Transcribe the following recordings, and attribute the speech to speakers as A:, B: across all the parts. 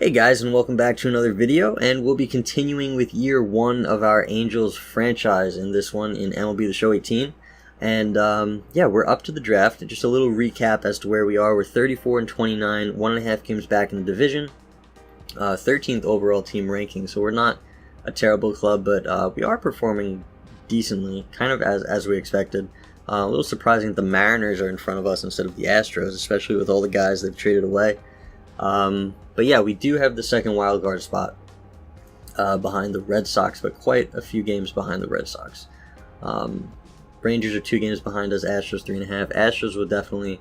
A: Hey guys, and welcome back to another video, and we'll be continuing with year 1 of our Angels franchise in this one in MLB The Show 18. And yeah, we're up to the draft. Just a little recap as to where we are. We're 34-29, 1.5 games back in the division, 13th overall team ranking, so we're not a terrible club, but we are performing decently, kind of as we expected. A little surprising that the Mariners are in front of us instead of the Astros, especially with all the guys they've traded away. But yeah, we do have the second wildcard spot behind the Red Sox, but quite a few games behind the Red Sox. Rangers are 2 games behind us, Astros 3.5. Astros will definitely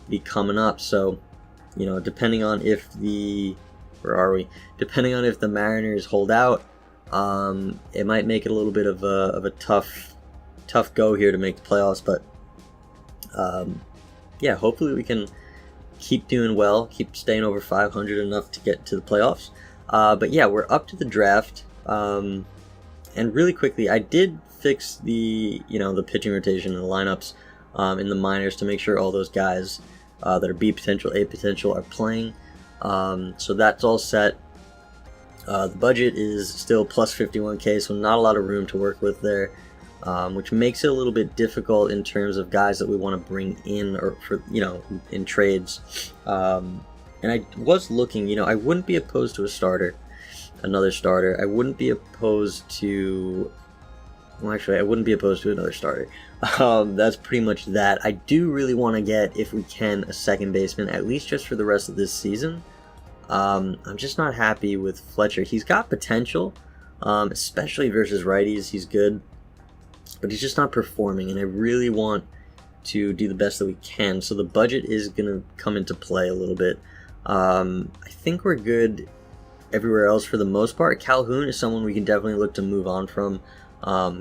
A: be coming up, so, you know, depending on if the... Where are we? Depending on if the Mariners hold out, it might make it a little bit of a tough go here to make the playoffs, but yeah, hopefully we can keep doing well, keep staying over 500 enough to get to the playoffs. But yeah, we're up to the draft, and really quickly, I did fix the the pitching rotation and the lineups in the minors to make sure all those guys that are B potential, A potential are playing. So that's all set. The budget is still plus 51K, so not a lot of room to work with there. Which makes it a little bit difficult in terms of guys that we want to bring in or for in trades. And I was looking, I wouldn't be opposed to another starter. I wouldn't be opposed to, well, actually, I wouldn't be opposed to another starter. That's pretty much that. I do really want to get, if we can, a second baseman, at least just for the rest of this season. I'm just not happy with Fletcher. He's got potential, especially versus righties. He's good, but he's just not performing, and I really want to do the best that we can. So the budget is going to come into play a little bit. I think we're good everywhere else for the most part. Calhoun is someone we can definitely look to move on from,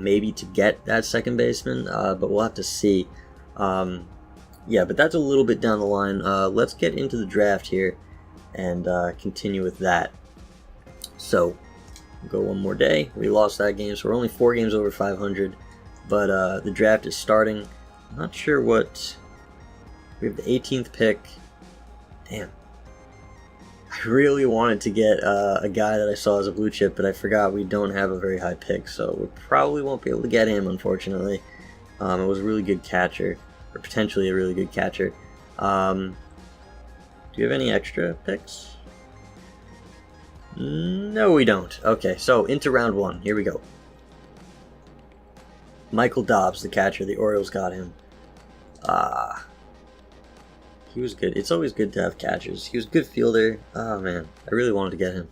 A: maybe to get that second baseman, but we'll have to see. Yeah, but that's a little bit down the line. Let's get into the draft here and continue with that. So, go one more day. We lost that game, so we're only 4 games over 500. But the draft is starting. I'm not sure what... We have the 18th pick. Damn. I really wanted to get a guy that I saw as a blue chip, but I forgot we don't have a very high pick, so we probably won't be able to get him, unfortunately. It was a really good catcher, or potentially a really good catcher. Do you have any extra picks? No, we don't. Okay, so into round 1. Here we go. Michael Dobbs, the catcher. The Orioles got him. He was good. It's always good to have catchers. He was a good fielder. Oh, man. I really wanted to get him.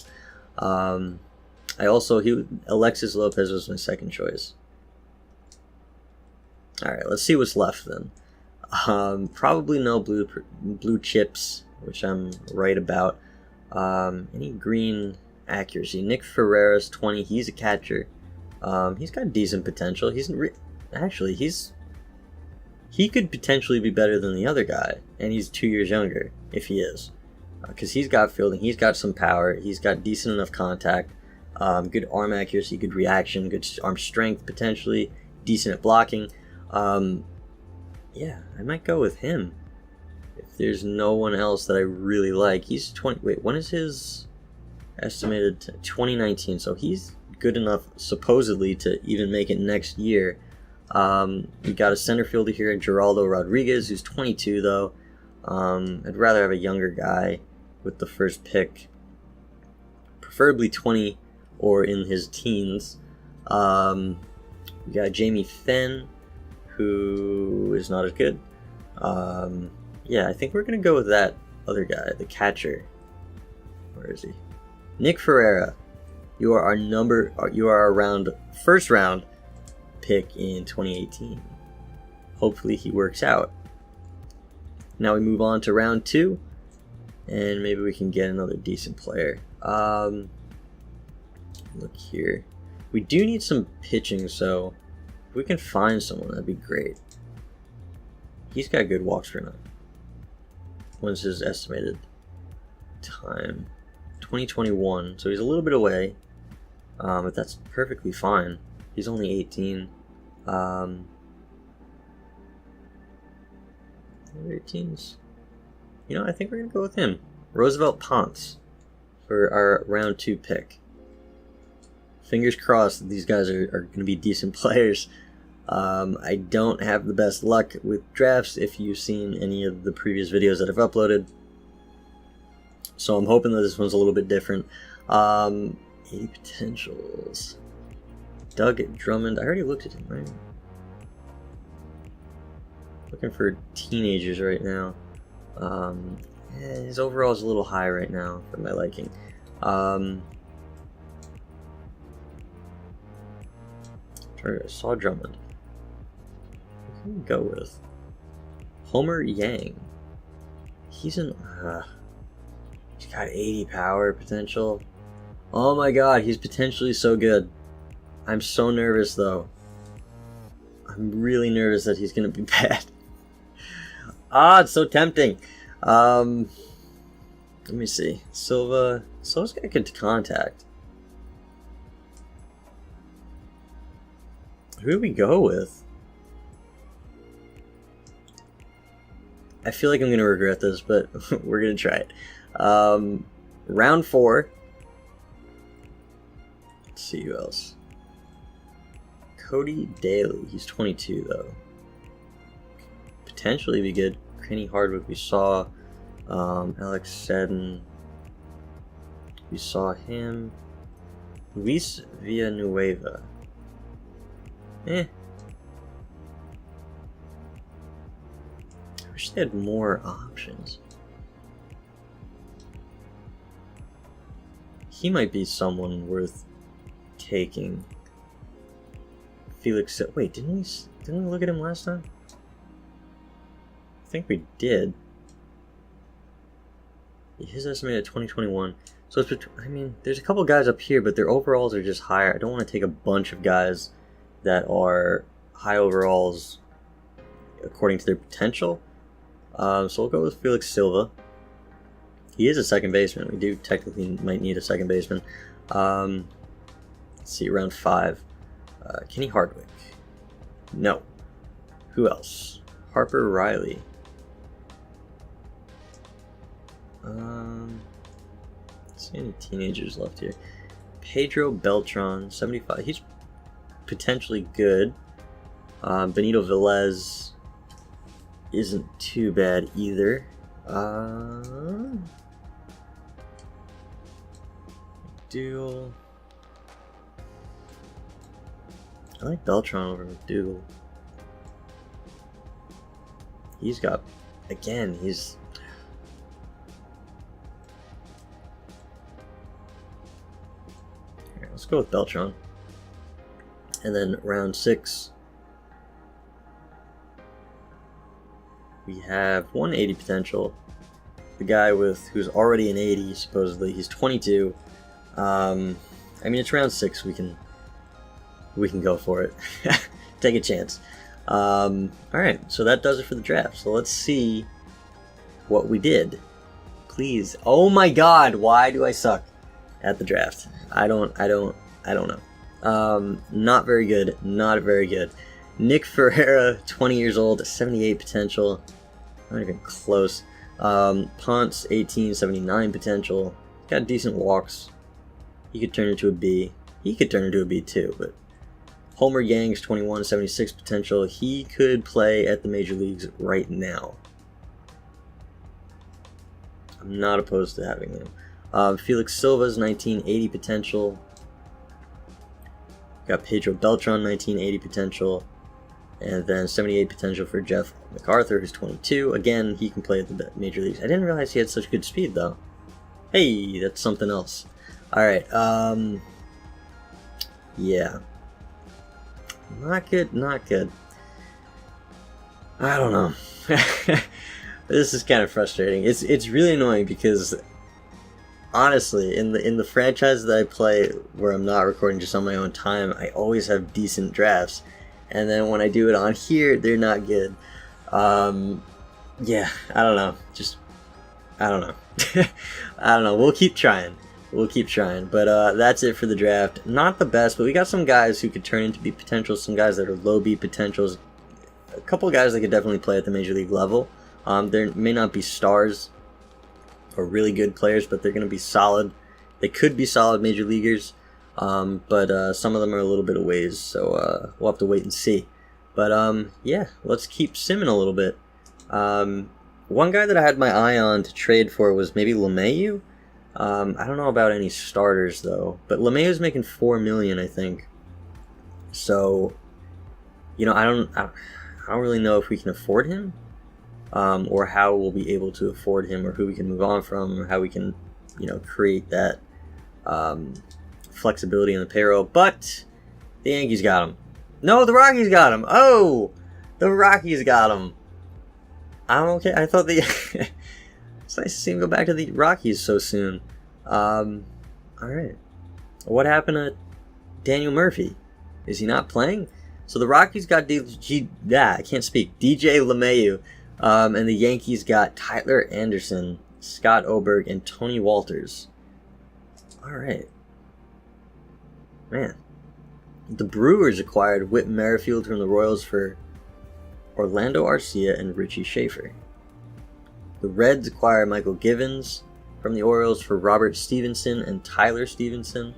A: Alexis Lopez was my second choice. Alright, let's see what's left then. Probably no blue chips, which I'm right about. Any green accuracy? Nick Ferreira's 20. He's a catcher. He's got decent potential. He could potentially be better than the other guy, and he's 2 years younger if he is, because he's got fielding, he's got some power, he's got decent enough contact, good arm accuracy, good reaction, good arm strength, potentially decent at blocking. Yeah, I might go with him if there's no one else that I really like. He's 20. Wait, when is his estimated? 2019. So he's good enough, supposedly, to even make it next year. We got a center fielder here, Geraldo Rodriguez, who's 22 though. I'd rather have a younger guy with the first pick, preferably 20 or in his teens. We got Jamie Fenn, who is not as good. Yeah, I think we're gonna go with that other guy, the catcher. Where is he? Nick Ferreira. You are our first round pick in 2018. Hopefully he works out. Now we move on to round 2, and maybe we can get another decent player. Look here. We do need some pitching, so if we can find someone, that'd be great. He's got good walks per nine. When's his estimated time? 2021, so he's a little bit away, but that's perfectly fine. He's only 18. Other 18s. I think we're gonna go with him. Roosevelt Ponce. for our round 2 pick. Fingers crossed that these guys are going to be decent players. I don't have the best luck with drafts if you've seen any of the previous videos that I've uploaded. So I'm hoping that this one's a little bit different. 80 potentials. Doug Drummond. I already looked at him, right? Looking for teenagers right now. His overall is a little high right now for my liking. I saw Drummond. What can we go with? Homer Yang. He's got 80 power potential. Oh my god, he's potentially so good. I'm so nervous though. I'm really nervous that he's gonna be bad. It's so tempting. Let me see. Silva's got good contact. Who do we go with? I feel like I'm gonna regret this, but we're gonna try it. Round 4. Let's see who else. Cody Daly. He's 22 though. Potentially be good. Kenny Hardwick. We saw Alex Seddon. We saw him. Luis Villanueva. I wish they had more options. He might be someone worth taking. Felix. Wait, didn't we look at him last time? I think we did. His estimated 2021. So it's I mean, there's a couple guys up here, but their overalls are just higher. I don't want to take a bunch of guys that are high overalls according to their potential. So we'll go with Felix Silva. He is a second baseman. We do technically might need a second baseman. Let's see, round 5. Kenny Hardwick. No. Who else? Harper Riley. See any teenagers left here? Pedro Beltran, 75. He's potentially good. Benito Velez isn't too bad either. Duel. I like Beltran over McDougal. He's got, again, he's... Here, let's go with Beltran. And then round 6, we have 180 potential. The guy who's already an 80, supposedly. He's 22. I mean, it's round 6. We can go for it. Take a chance. Alright, so that does it for the draft. So let's see what we did. Please. Oh my god, why do I suck at the draft? I don't know. Not very good. Not very good. Nick Ferreira, 20 years old, 78 potential. Not even close. Ponce, 18, 79 potential. Got decent walks. He could turn into a B. He could turn into a B too, but Homer Yang's 21, 76 potential. He could play at the major leagues right now. I'm not opposed to having him. Felix Silva's 1980 potential. Got Pedro Beltran, 1980 potential. And then 78 potential for Jeff MacArthur, who's 22. Again, he can play at the major leagues. I didn't realize he had such good speed, though. Hey, that's something else. Alright, yeah. Not good, not good. I don't know. This is kind of frustrating. It's really annoying because honestly, in the franchise that I play where I'm not recording just on my own time, I always have decent drafts. And then when I do it on here, they're not good. Yeah, I don't know. I don't know. I don't know. We'll keep trying. But that's it for the draft. Not the best, but we got some guys who could turn into B potentials, some guys that are low B potentials. A couple of guys that could definitely play at the major league level. There may not be stars or really good players, but they're going to be solid They could be solid major leaguers, but some of them are a little bit of ways, so we'll have to wait and see. But yeah, let's keep simming a little bit. One guy that I had my eye on to trade for was maybe LeMahieu. I don't know about any starters though, but LeMahieu's making $4 million, I think. So, you know, I don't really know if we can afford him, or how we'll be able to afford him, or who we can move on from, or how we can, you know, create that flexibility in the payroll. But the Yankees got him. No, the Rockies got him. Oh, the Rockies got him. I'm okay. I thought it's nice to see him go back to the Rockies so soon. All right. What happened to Daniel Murphy? Is he not playing? So the Rockies got I can't speak. DJ LeMahieu, and the Yankees got Tyler Anderson, Scott Oberg, and Tony Walters. All right. Man. The Brewers acquired Whit Merrifield from the Royals for Orlando Arcia and Richie Schaefer. The Reds acquired Michael Givens from the Orioles for Robert Stevenson and Tyler Stevenson.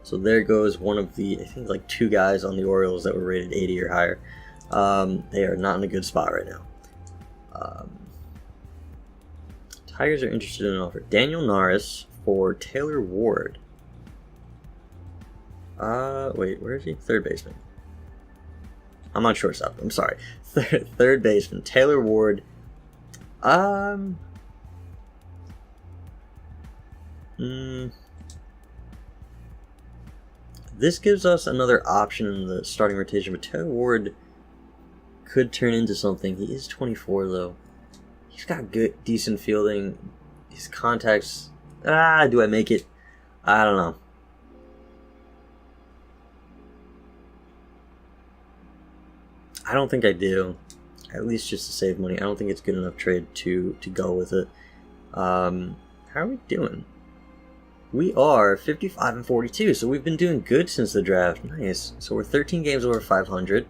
A: So there goes one of the, I think, like 2 guys on the Orioles that were rated 80 or higher. They are not in a good spot right now. Tigers are interested in an offer. Daniel Norris for Taylor Ward. Wait, where is he? Third baseman. I'm on shortstop. I'm sorry. Third baseman. Taylor Ward. This gives us another option in the starting rotation, but Taylor Ward could turn into something. He is 24, though. He's got good, decent fielding. His contacts. Do I make it? I don't know. I don't think I do. At least just to save money. I don't think it's good enough trade to go with it. How are we doing? We are 55 and 42, so we've been doing good since the draft. Nice. So we're 13 games over 500.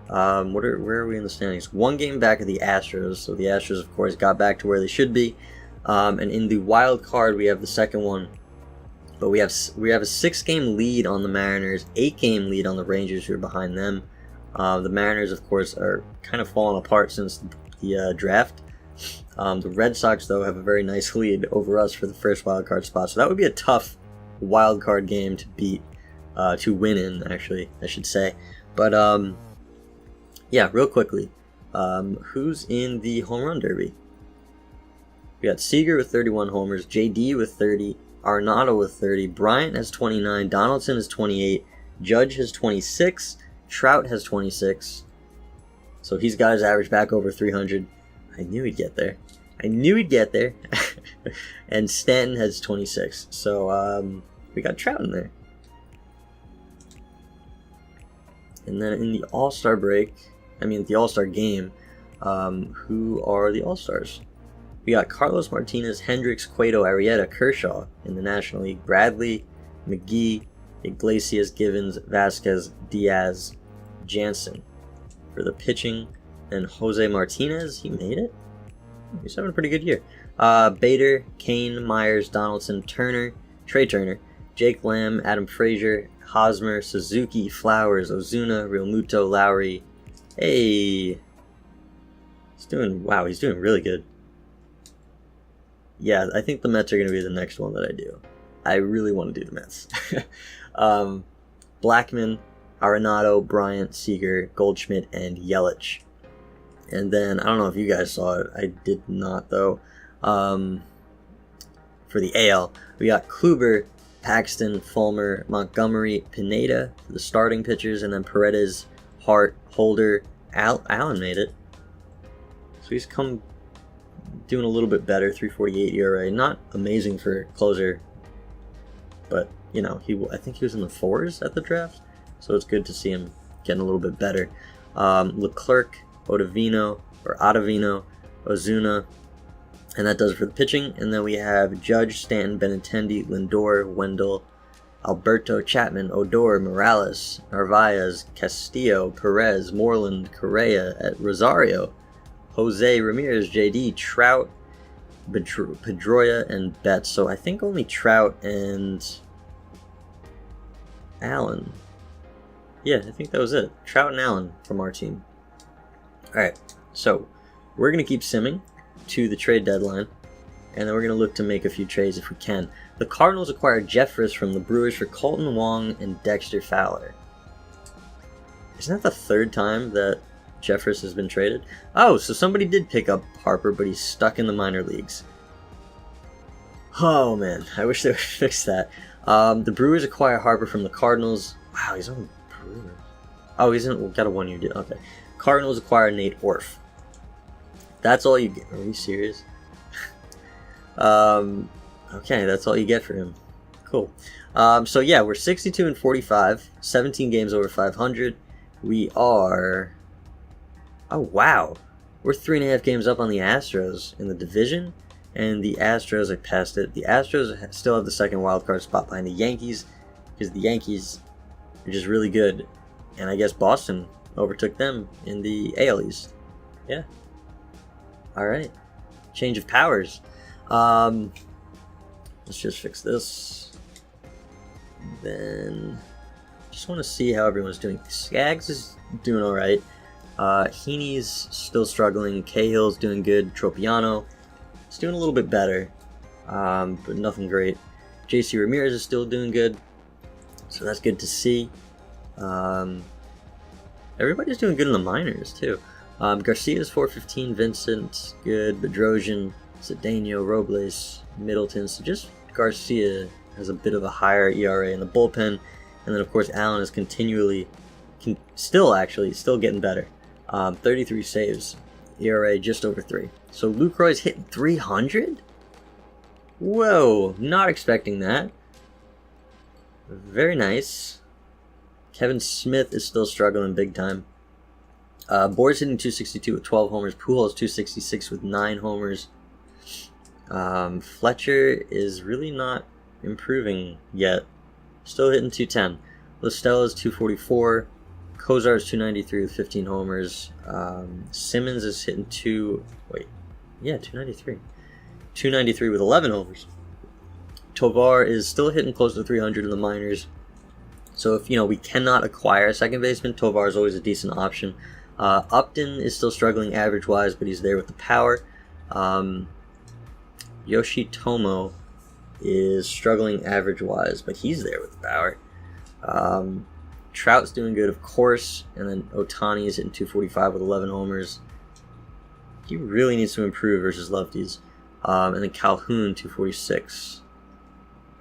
A: Where are we in the standings? 1 game back of the Astros. So the Astros, of course, got back to where they should be. And in the wild card, we have the second one. But we have a 6-game lead on the Mariners, 8-game lead on the Rangers, who are behind them. The Mariners, of course, are kind of falling apart since the draft. The Red Sox, though, have a very nice lead over us for the first wild card spot. So that would be a tough wild card game to beat, to win in, actually, I should say. But yeah, real quickly, who's in the home run derby? We got Seager with 31 homers, JD with 30, Arenado with 30, Bryant has 29, Donaldson has 28, Judge has 26, Trout has 26. So he's got his average back over 300. I knew he'd get there. And Stanton has 26. So we got Trout in there. And then in the All-Star game, who are the All-Stars? We got Carlos Martinez, Hendricks, Cueto, Arrieta, Kershaw in the National League. Bradley, McGee, Iglesias, Givens, Vasquez, Diaz, Jansen. For the pitching, and Jose Martinez, he made it? He's having a pretty good year. Bader, Kane, Myers, Donaldson, Turner, Trey Turner, Jake Lamb, Adam Frazier, Hosmer, Suzuki, Flowers, Ozuna, Realmuto, Lowry. Hey! He's doing really good. Yeah, I think the Mets are going to be the next one that I do. I really want to do the Mets. Blackman, Arenado, Bryant, Seager, Goldschmidt, and Yelich. And then, I don't know if you guys saw it. I did not, though. For the AL, we got Kluber, Paxton, Fulmer, Montgomery, Pineda for the starting pitchers, and then Paredes, Hart, Holder. Allen made it. So he's come doing a little bit better, 3.48 ERA. Not amazing for a closer, but, you know, I think he was in the 4s at the draft. So it's good to see him getting a little bit better. Leclerc, Ottavino, Ozuna, and that does it for the pitching. And then we have Judge, Stanton, Benintendi, Lindor, Wendell, Alberto, Chapman, Odor, Morales, Narvaez, Castillo, Perez, Moreland, Correa, at Rosario, Jose Ramirez, JD, Trout, Pedroia, and Betts. So I think only Trout and Allen. Yeah, I think that was it. Trout and Allen from our team. Alright, so we're going to keep simming to the trade deadline, and then we're going to look to make a few trades if we can. The Cardinals acquired Jeffress from the Brewers for Colton Wong and Dexter Fowler. Isn't that the third time that Jeffress has been traded? Oh, so somebody did pick up Harper, but he's stuck in the minor leagues. Oh man, I wish they would fix that. The Brewers acquire Harper from the Cardinals. Wow, he's on the Brewers. Oh, he's in. Got a 1 year deal. Okay. Cardinals acquire Nate Orf. That's all you get. Are you serious? Okay, that's all you get for him. Cool. So yeah, we're 62 and 45, 17 games over 500. We are. Oh wow, we're 3.5 games up on the Astros in the division, and the Astros are past it. The Astros still have the second wild card spot behind the Yankees, because the Yankees are just really good, and I guess Boston overtook them in the AL East. Yeah. All right. Change of powers. Let's just fix this. Then, just want to see how everyone's doing. Skaggs is doing all right. Heaney's still struggling. Cahill's doing good. Tropiano is doing a little bit better, but nothing great. JC Ramirez is still doing good, so that's good to see. Everybody's doing good in the minors too. Garcia's 415, Vincent good, Bedrosian, Cedeno, Robles, Middleton. So just Garcia has a bit of a higher ERA in the bullpen, and then of course Allen is still getting better. 33 saves, ERA just over 3. So Lucroy's hitting 300. Whoa, not expecting that. Very nice. Kevin Smith is still struggling big time. Boyd's hitting 262 with 12 homers. Pujols 266 with 9 homers. Fletcher is really not improving yet. Still hitting 210. Listella's 244. Kozar's 293 with 15 homers. Simmons is hitting 293. 293 with 11 homers. Tovar is still hitting close to 300 in the minors. So if we cannot acquire a second baseman, Tovar is always a decent option. Upton is still struggling average-wise, but he's there with the power. Yoshitomo is struggling average-wise, but he's there with the power. Trout's doing good, of course, and then Ohtani is hitting 245 with 11 homers. He really needs to improve versus lefties. And then Calhoun 246.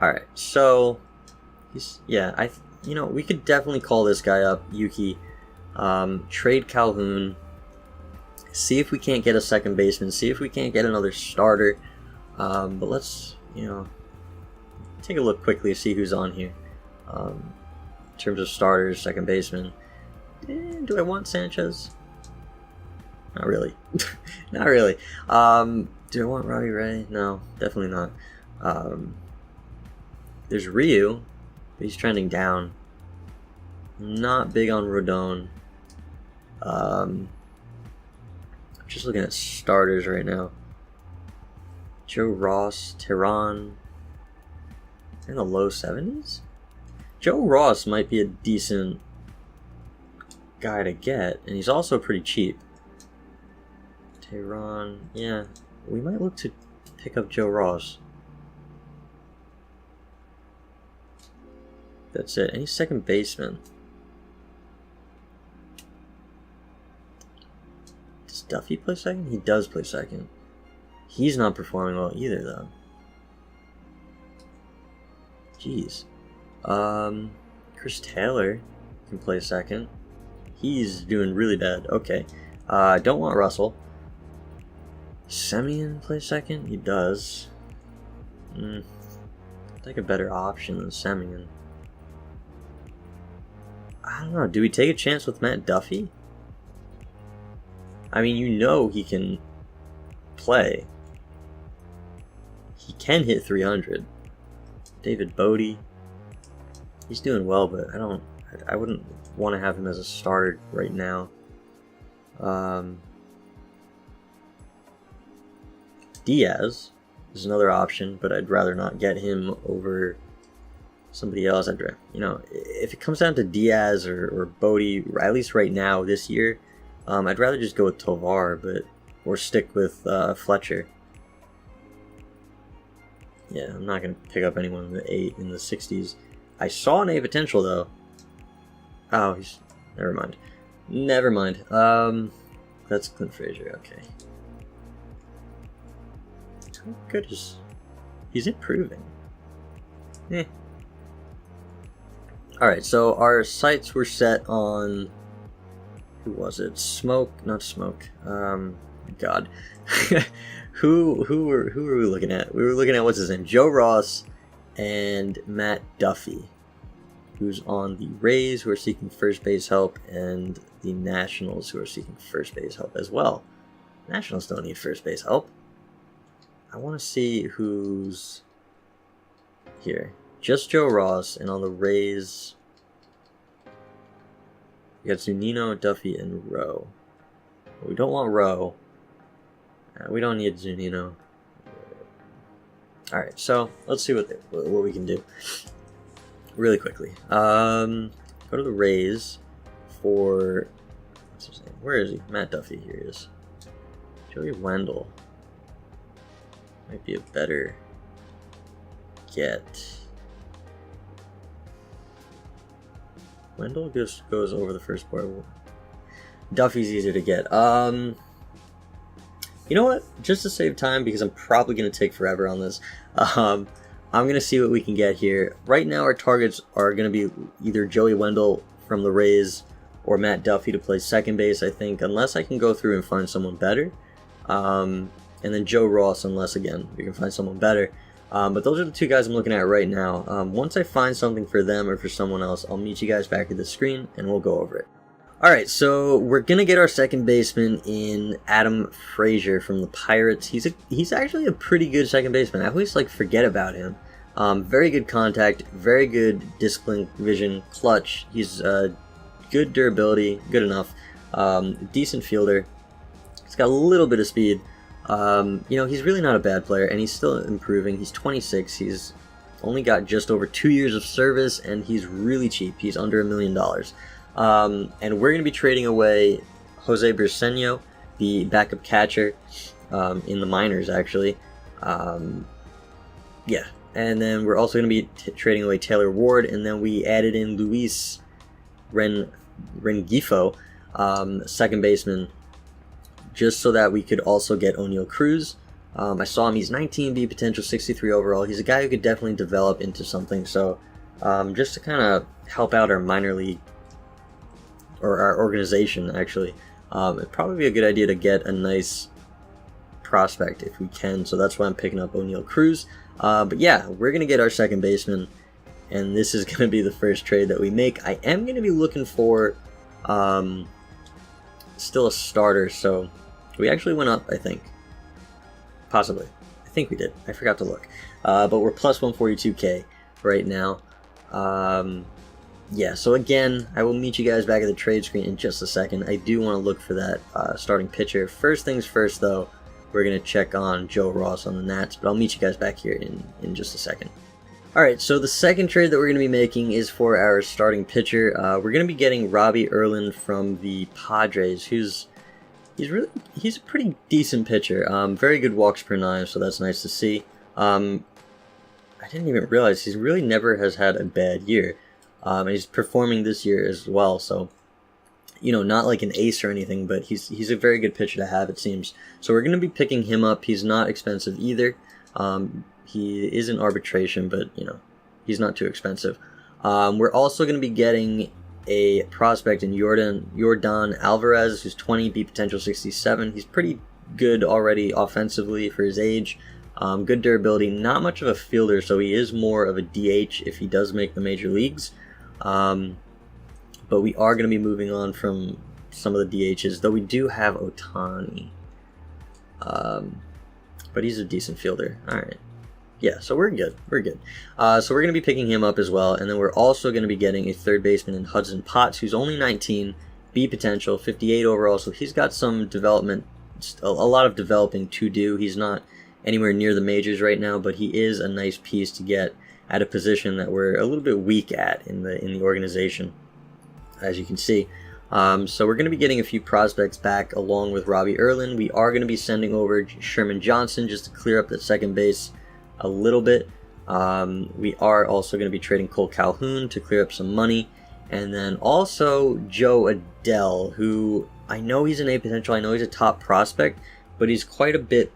A: All right, so we could definitely call this guy up, Yuki. Trade Calhoun. See if we can't get a second baseman. See if we can't get another starter. But let's take a look quickly to see who's on here. In terms of starters, second baseman. Do I want Sanchez? Not really. Not really. Do I want Robbie Ray? No, definitely not. There's Ryu, but he's trending down. Not big on Rodon. I'm just looking at starters right now. Joe Ross, Tehran, in the low 70s? Joe Ross might be a decent guy to get, and he's also pretty cheap. Tehran, yeah, we might look to pick up Joe Ross. That's it. Any second baseman? Does Duffy play second? He does play second. He's not performing well either, though. Jeez. Chris Taylor can play second. He's doing really bad. Okay. Don't want Russell. Semien play second? He does. I think a better option than Semien. I don't know. Do we take a chance with Matt Duffy? I mean, he can play. He can hit 300. David Bodie. He's doing well, but I wouldn't want to have him as a starter right now. Diaz. is another option, but I'd rather not get him over somebody else. If it comes down to Diaz or Bodie, at least right now this year, I'd rather just go with Tovar, or stick with Fletcher. Yeah, I'm not gonna pick up anyone in the 60s. I saw an A potential though. Oh, never mind. Never mind. That's Clint Frazier. Okay. How good is he's improving? Eh. All right, so our sights were set on who was it? Not Smoke. God. Who were we looking at? We were looking at what's his name? Joe Ross and Matt Duffy, who's on the Rays, who are seeking first base help, and the Nationals, who are seeking first base help as well. Nationals don't need first base help. I want to see who's here. Just Joe Ross, and on the Rays, we got Zunino, Duffy, and Rowe. We don't want Rowe. We don't need Zunino. Alright, so let's see what we can do really quickly. Go to the Rays for, what's his name? Where is he? Matt Duffy. Here he is. Joey Wendell might be a better get. Wendell just goes over the first board. Duffy's easier to get. You know what? Just to save time, because I'm probably going to take forever on this, I'm going to see what we can get here. Right now, our targets are going to be either Joey Wendell from the Rays or Matt Duffy to play second base, I think, unless I can go through and find someone better. And then Joe Ross, unless, again, we can find someone better. But those are the two guys I'm looking at right now. Once I find something for them or for someone else, I'll meet you guys back at the screen, and we'll go over it. Alright, so we're going to get our second baseman in Adam Frazier from the Pirates. He's actually a pretty good second baseman. I always forget about him. Very good contact, very good discipline, vision, clutch. He's good durability, good enough. Decent fielder. He's got a little bit of speed. He's really not a bad player, and he's still improving. He's 26. He's only got just over 2 years of service, and he's really cheap. He's under $1 million. And we're going to be trading away Jose Briseño, the backup catcher, in the minors, actually. Yeah. And then we're also going to be trading away Taylor Ward, and then we added in Luis Rengifo, second baseman, just so that we could also get O'Neal Cruz. I saw him. He's 19, B potential, 63 overall. He's a guy who could definitely develop into something. So just to kind of help out our minor league, or our organization, actually, it'd probably be a good idea to get a nice prospect if we can. So that's why I'm picking up O'Neal Cruz. But yeah, we're going to get our second baseman, and this is going to be the first trade that we make. I am going to be looking for still a starter, so we actually went up, I think. Possibly. I think we did. I forgot to look. But we're plus 142k right now. Yeah, so again, I will meet you guys back at the trade screen in just a second. I do want to look for that starting pitcher. First things first, though, we're going to check on Joe Ross on the Nats, but I'll meet you guys back here in just a second. Alright, so the second trade that we're going to be making is for our starting pitcher. We're going to be getting Robbie Erlin from the Padres, he's a pretty decent pitcher. Very good walks per nine, so that's nice to see. I didn't even realize he really never has had a bad year. He's performing this year as well, so not like an ace or anything, but he's a very good pitcher to have, it seems. So we're going to be picking him up. He's not expensive either. He is in arbitration, but he's not too expensive. We're also going to be getting a prospect in Yordan Alvarez, who's 20, B potential 67. He's pretty good already offensively for his age. Good durability, not much of a fielder, so he is more of a DH if he does make the major leagues. But we are going to be moving on from some of the DHs, though we do have Ohtani. But he's a decent fielder. All right. Yeah, so we're good. So we're going to be picking him up as well, and then we're also going to be getting a third baseman in Hudson Potts, who's only 19, B potential, 58 overall, so he's got some development, a lot of developing to do. He's not anywhere near the majors right now, but he is a nice piece to get at a position that we're a little bit weak at in the organization, as you can see. So we're going to be getting a few prospects back along with Robbie Erlin. We are going to be sending over Sherman Johnson just to clear up that second base a little bit. We are also going to be trading Cole Calhoun to clear up some money. And then also Jo Adell, who I know he's an A potential. I know he's a top prospect, but he's quite a bit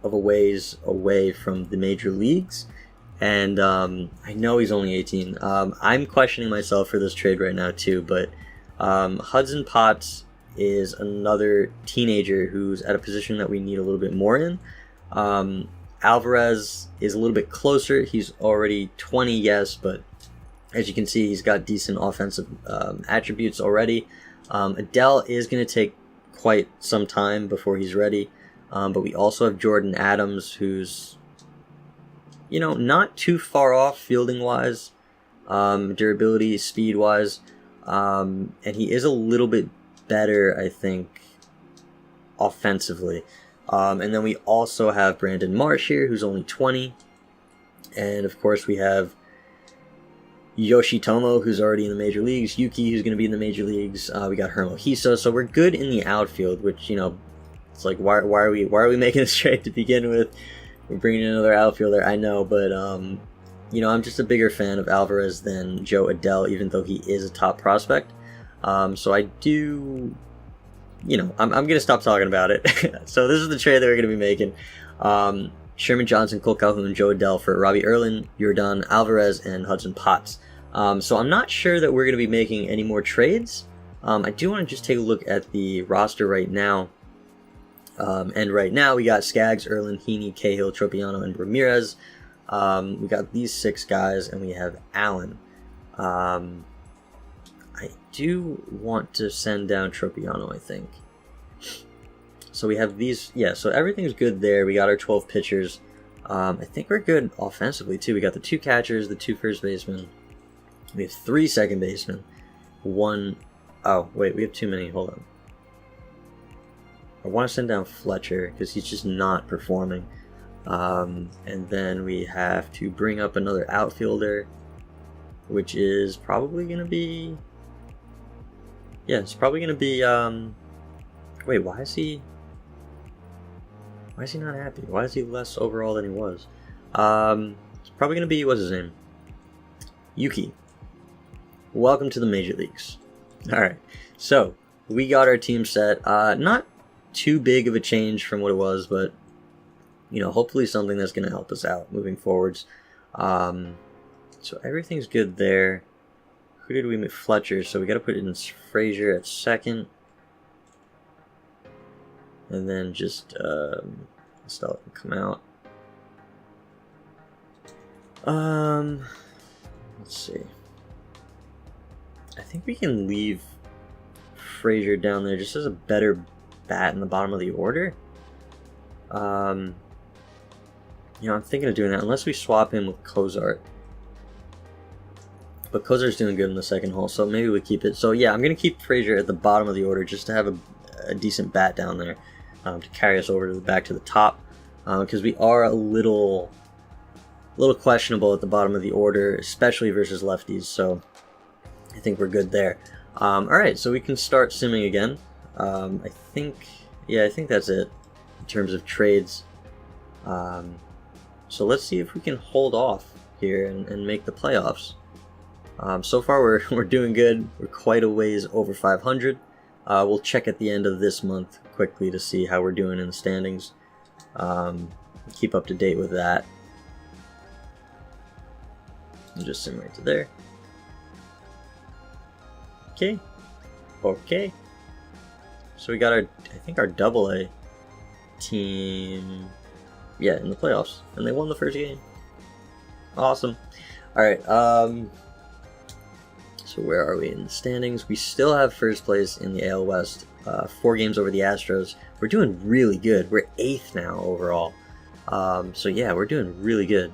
A: of a ways away from the major leagues. And I know he's only 18. I'm questioning myself for this trade right now too, but Hudson Potts is another teenager who's at a position that we need a little bit more in. Alvarez is a little bit closer. He's already 20, yes, but as you can see, he's got decent offensive attributes already. Adele is going to take quite some time before he's ready. But we also have Jordan Adams, who's, not too far off fielding-wise, durability, speed-wise. And he is a little bit better, I think, offensively. And then we also have Brandon Marsh here, who's only 20. And, of course, we have Yoshitomo, who's already in the major leagues. Yuki, who's going to be in the major leagues. We got Hermo Hiso. So we're good in the outfield, which, it's like, why are we making this trade to begin with? We're bringing in another outfielder, I know, but, I'm just a bigger fan of Alvarez than Jo Adell, even though he is a top prospect. So I do, I'm going to stop talking about it. So this is the trade that we're going to be making. Sherman Johnson, Cole Calhoun, Jo Adell for Robbie Erlin, Yordan Alvarez, and Hudson Potts. So I'm not sure that we're going to be making any more trades. I do want to just take a look at the roster right now. And right now we got Skaggs, Erlin, Heaney, Cahill, Tropiano, and Ramirez. We got these 6 guys, and we have Allen. I do want to send down Tropiano, I think. So we have these, so everything's good there. We got our 12 pitchers. I think we're good offensively, too. We got the 2 catchers, the 2 first basemen. We have 3 second basemen. Oh, wait, we have too many. Hold on. I want to send down Fletcher because he's just not performing. And then we have to bring up another outfielder, which is probably going to be... Yeah, it's probably going to be... Wait, why is he not happy? Why is he less overall than he was? It's probably going to be... What's his name? Yuki. Welcome to the Major Leagues. Alright, so we got our team set. Not too big of a change from what it was, but hopefully something that's going to help us out moving forwards. So everything's good there. Who did we make? Fletcher, so we got to put in Frazier at second, and then just let's let him come out. Let's see. I think we can leave Frazier down there just as a better bat in the bottom of the order. I'm thinking of doing that unless we swap him with Cozart. But Cozart's doing good in the second hole, so maybe we keep it. So yeah, I'm going to keep Frazier at the bottom of the order just to have a decent bat down there to carry us over back to the top. Because we are a little questionable at the bottom of the order, especially versus lefties. So I think we're good there. Alright, so we can start simming again. I think that's it in terms of trades. So let's see if we can hold off here and make the playoffs. So far we're doing good. We're quite a ways over 500. We'll check at the end of this month quickly to see how we're doing in the standings. Keep up to date with that. I'll just sim right to there. Okay. So we got our double A team, in the playoffs, and they won the first game. Awesome. All right. So where are we in the standings? We still have first place in the AL West, 4 games over the Astros. We're doing really good. We're 8th now overall. So yeah, we're doing really good.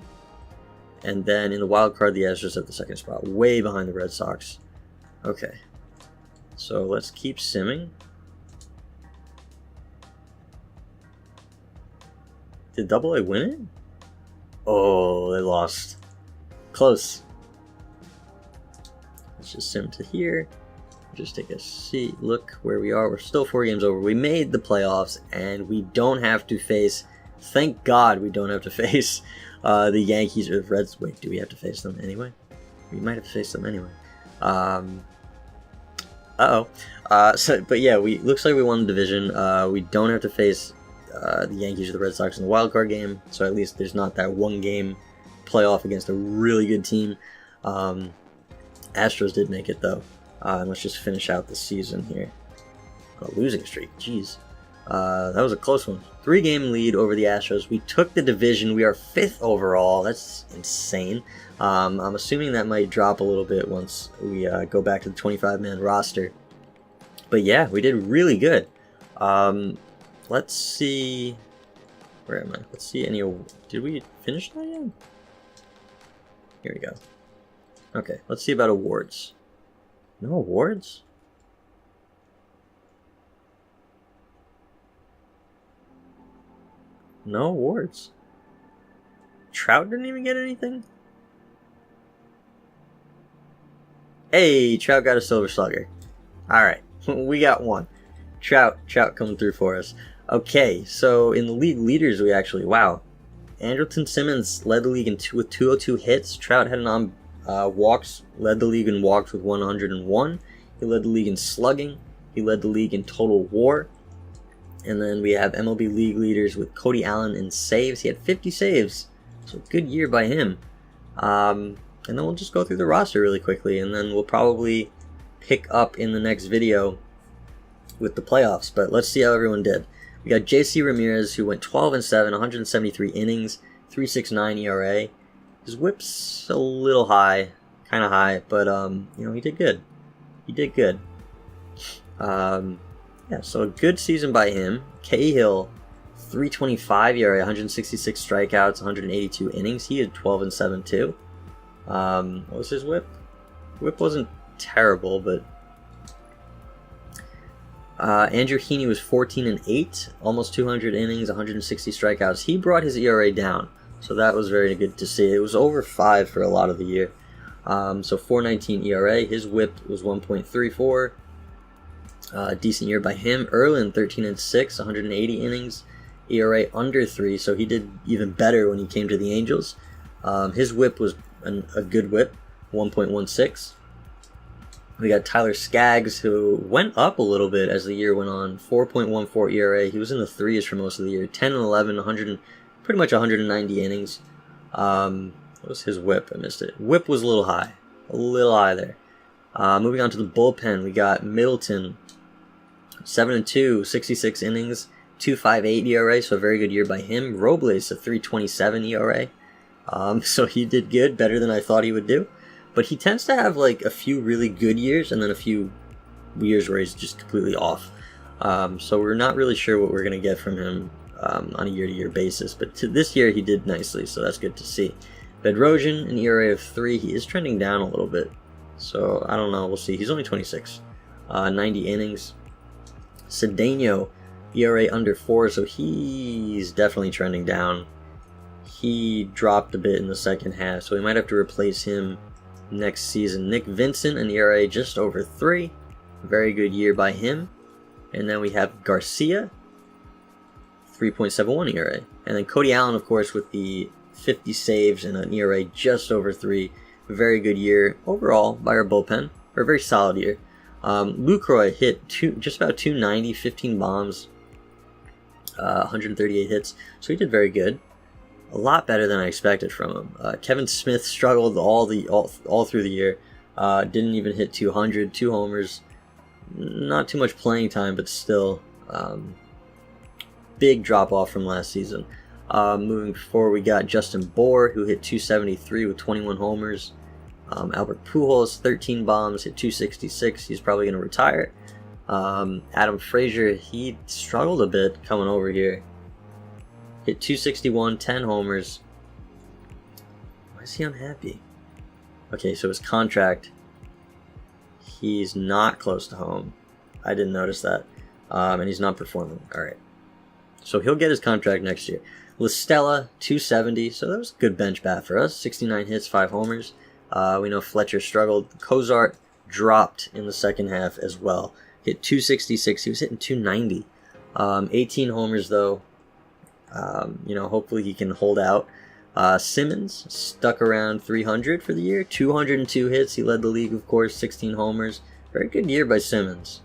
A: And then in the wild card, the Astros at the second spot, way behind the Red Sox. Okay. So let's keep simming. Did Double A win it? Oh, they lost. Close. Let's just sim to here. Just take a seat. Look where we are. We're still 4 games over. We made the playoffs, and we don't have to face. Thank God we don't have to face the Yankees or the Reds. Wait, do we have to face them anyway? We might have to face them anyway. But yeah, looks like we won the division. We don't have to face the Yankees or the Red Sox in the wild card game, so at least there's not that 1 game playoff against a really good team. Astros did make it though. And let's just finish out the season here. A losing streak, jeez. That was a close one. 3-game lead over the Astros. We took the division. We are 5th overall. That's insane. I'm assuming that might drop a little bit once we go back to the 25-man roster. But yeah, we did really good. Let's see. Where am I? Let's see any. Did we finish that yet? Here we go. Okay, let's see about awards. No awards? No awards. Trout didn't even get anything? Hey, Trout got a Silver Slugger. Alright, we got one. Trout coming through for us. Okay, so in the league leaders, we actually, wow. Andrelton Simmons led the league with 202 hits. Trout had walks, led the league in walks with 101. He led the league in slugging. He led the league in total WAR. And then we have MLB league leaders with Cody Allen in saves. He had 50 saves, so good year by him. And then we'll just go through the roster really quickly, and then we'll probably pick up in the next video with the playoffs. But let's see how everyone did. We got JC Ramirez, who went 12-7, 173 innings, 3.69 ERA. His whip's a little high, kind of high, but he did good. He did good. Yeah, so a good season by him. Cahill, 3.25 ERA, 166 strikeouts, 182 innings. He had 12-7 too. What was his whip? Whip wasn't terrible, but Andrew Heaney was 14-8, almost 200 innings, 160 strikeouts. He brought his ERA down, so that was very good to see. It was over 5 for a lot of the year. So 4.19 ERA. His whip was 1.34. Decent year by him. Erlin, 13-6, 180 innings, ERA under 3, so he did even better when he came to the Angels. His whip was a good whip, 1.16. We got Tyler Skaggs, who went up a little bit as the year went on, 4.14 ERA. He was in the 3s for most of the year, 10-11, pretty much 190 innings. What was his whip? I missed it. Whip was a little high there. Moving on to the bullpen, we got Middleton, 7-2, 66 innings, 2.58 ERA, so a very good year by him. Robles, a 3.27 ERA, so he did good, better than I thought he would do. But he tends to have like a few really good years and then a few years where he's just completely off. So we're not really sure what we're going to get from him on a year-to-year basis. But this year he did nicely, so that's good to see. Bedrosian, an ERA of 3, he is trending down a little bit. So I don't know, we'll see. He's only 26, 90 innings. Cedeno, ERA under 4, so he's definitely trending down. He dropped a bit in the second half, so we might have to replace him next season. Nick Vincent, an ERA just over 3. Very good year by him. And then we have Garcia, 3.71 ERA. And then Cody Allen, of course, with the 50 saves and an ERA just over 3. Very good year overall by our bullpen, or a very solid year. Lucroy hit just about 290, 15 bombs, 138 hits, so he did very good. A lot better than I expected from him. Kevin Smith struggled all through the year. Didn't even hit 200, 2 homers. Not too much playing time, but still big drop off from last season. Moving forward, we got Justin Bour, who hit 273 with 21 homers. Albert Pujols, 13 bombs, hit 266. He's probably going to retire. Adam Frazier, he struggled a bit coming over here. Hit 261, 10 homers. Why is he unhappy? Okay, so his contract, he's not close to home. I didn't notice that. And he's not performing. All right. So he'll get his contract next year. LaStella, 270, so that was a good bench bat for us. 69 hits, 5 homers. We know Fletcher struggled. Cozart dropped in the second half as well. Hit 266. He was hitting 290. 18 homers, though. Hopefully he can hold out. Simmons stuck around 300 for the year. 202 hits. He led the league, of course. 16 homers. Very good year by Simmons.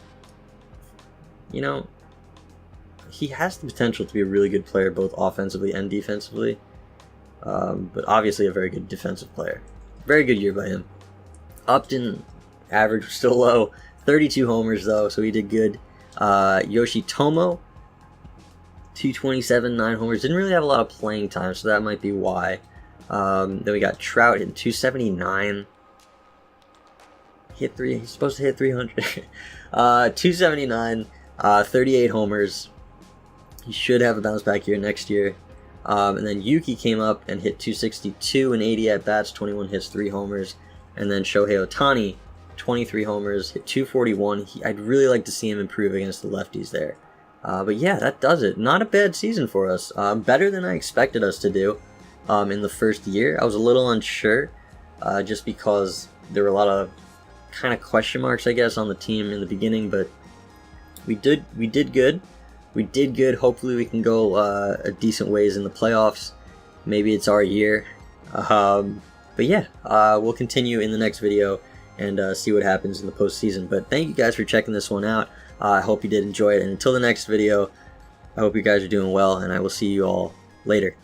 A: He has the potential to be a really good player, both offensively and defensively. But obviously a very good defensive player. Very good year by him. Upton, average was still low. 32 homers, though, so he did good. Yoshitomo, 227, 9 homers. Didn't really have a lot of playing time, so that might be why. Then we got Trout in 279. He's supposed to hit 300. 279, 38 homers. He should have a bounce back year next year. And then Yuki came up and hit 262 and 80 at bats, 21 hits, 3 homers. And then Shohei Ohtani, 23 homers, hit 241. I'd really like to see him improve against the lefties there. But yeah, that does it. Not a bad season for us. Better than I expected us to do in the first year. I was a little unsure just because there were a lot of kind of question marks, I guess, on the team in the beginning. But we did good. We did good. Hopefully we can go a decent ways in the playoffs. Maybe it's our year. But yeah, we'll continue in the next video and see what happens in the postseason. But thank you guys for checking this one out. I hope you did enjoy it. And until the next video, I hope you guys are doing well, and I will see you all later.